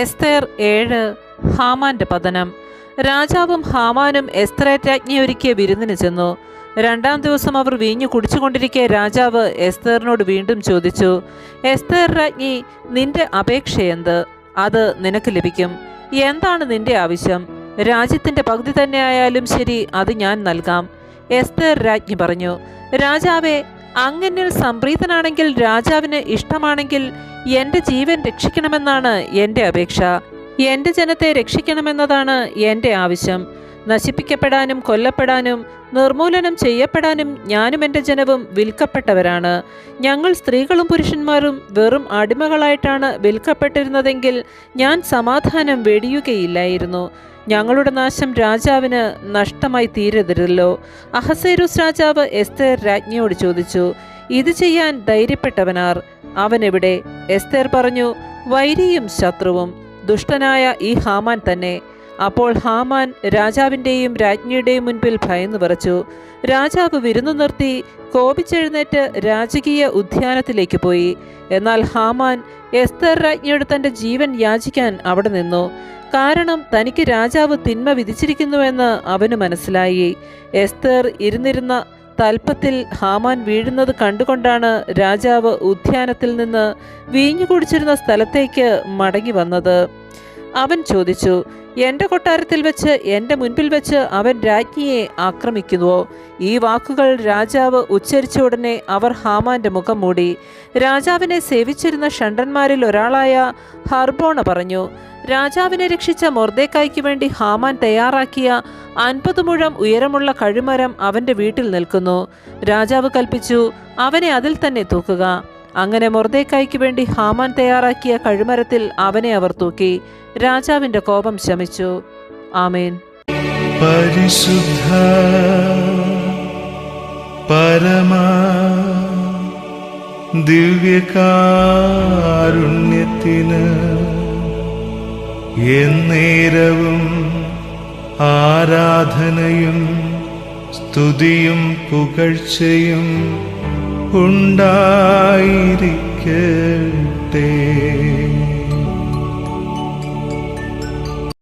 എസ്തേർ 7. ഹാമാന്റെ പതനം. രാജാവും ഹാമാനും എസ്തേർ രാജ്ഞി ഒരുക്കിയ വിരുന്നിന് ചെന്നു. 2-ാം ദിവസം അവർ വീഞ്ഞു കുടിച്ചുകൊണ്ടിരിക്കെ രാജാവ് എസ്തേറിനോട് വീണ്ടും ചോദിച്ചു, എസ്തേർ രാജ്ഞി, നിന്റെ അപേക്ഷയെന്ത്? അത് നിനക്ക് ലഭിക്കും. എന്താണ് നിന്റെ ആവശ്യം? രാജ്യത്തിന്റെ പകുതി തന്നെ ആയാലും ശരി, അത് ഞാൻ നൽകാം. എസ്തേർ രാജ്ഞി പറഞ്ഞു, രാജാവേ, അങ്ങനിൽ സംപ്രീതനാണെങ്കിൽ, രാജാവിന് ഇഷ്ടമാണെങ്കിൽ എൻ്റെ ജീവൻ രക്ഷിക്കണമെന്നാണ് എൻ്റെ അപേക്ഷ. എൻ്റെ ജനത്തെ രക്ഷിക്കണമെന്നതാണ് എൻ്റെ ആവശ്യം. നശിപ്പിക്കപ്പെടാനും കൊല്ലപ്പെടാനും നിർമൂലനം ചെയ്യപ്പെടാനും ഞാനും എൻ്റെ ജനവും വിൽക്കപ്പെട്ടവരാണ്. ഞങ്ങൾ സ്ത്രീകളും പുരുഷന്മാരും വെറും അടിമകളായിട്ടാണ് വിൽക്കപ്പെട്ടിരുന്നതെങ്കിൽ ഞാൻ സമാധാനം വെടിയുകയില്ലായിരുന്നു. ഞങ്ങളുടെ നാശം രാജാവിന് നഷ്ടമായി തീരരുതല്ലോ. അഹസ്വേരോസ് രാജാവ് എസ്തേർ രാജ്ഞിയോട് ചോദിച്ചു, ഇത് ചെയ്യാൻ ധൈര്യപ്പെട്ടവനാർ? അവൻ എവിടെ? എസ്തേർ പറഞ്ഞു, വൈരിയും ശത്രുവും ദുഷ്ടനായ ഈ ഹാമാൻ തന്നെ. അപ്പോൾ ഹാമാൻ രാജാവിൻ്റെയും രാജ്ഞിയുടെയും മുൻപിൽ ഭയന്നു വിറച്ചു. രാജാവ് വിരുന്നു നിർത്തി കോപിച്ചെഴുന്നേറ്റ് രാജകീയ ഉദ്യാനത്തിലേക്ക് പോയി. എന്നാൽ ഹാമാൻ എസ്തേർ രാജ്ഞിയോട് തൻ്റെ ജീവൻ യാചിക്കാൻ അവിടെ നിന്നു. കാരണം തനിക്ക് രാജാവ് തിന്മ വിധിച്ചിരിക്കുന്നുവെന്ന് അവന് മനസ്സിലായി. എസ്തേർ ഇരുന്നിരുന്ന തൽപ്പത്തിൽ ഹാമാൻ വീഴുന്നത് കണ്ടുകൊണ്ടാണ് രാജാവ് ഉദ്യാനത്തിൽ നിന്ന് വീഞ്ഞു കുടിച്ചിരുന്ന സ്ഥലത്തേക്ക് മടങ്ങി വന്നത്. അവൻ ചോദിച്ചു, എൻ്റെ കൊട്ടാരത്തിൽ വെച്ച് എൻ്റെ മുൻപിൽ വെച്ച് അവൻ രാജ്ഞിയെ ആക്രമിക്കുന്നുവോ? ഈ വാക്കുകൾ രാജാവ് ഉച്ചരിച്ച ഉടനെ അവർ ഹാമാന്റെ മുഖം മൂടി. രാജാവിനെ സേവിച്ചിരുന്ന ഷണ്ഡന്മാരിൽ ഒരാളായ ഹർബോണ പറഞ്ഞു, രാജാവിനെ രക്ഷിച്ച മൊർദെഖായിക്ക് വേണ്ടി ഹാമാൻ തയ്യാറാക്കിയ 50 മുഴം ഉയരമുള്ള കഴുമരം അവൻ്റെ വീട്ടിൽ നിൽക്കുന്നു. രാജാവ് കൽപ്പിച്ചു, അവനെ അതിൽ തന്നെ തൂക്കുക. അങ്ങനെ മൊർദെഖായിക്ക് വേണ്ടി ഹാമാൻ തയ്യാറാക്കിയ കഴുമരത്തിൽ അവനെ അവർ തൂക്കി. രാജാവിൻ്റെ കോപം ശമിച്ചു. ആമേൻ. പരിശുദ്ധ പരമ ദിവ്യകാരുണ്യത്തിന് എന്നേരവും ആരാധനയും സ്തുതിയും പുകഴ്ചയും ഉണ്ടായിരിക്കട്ടെ.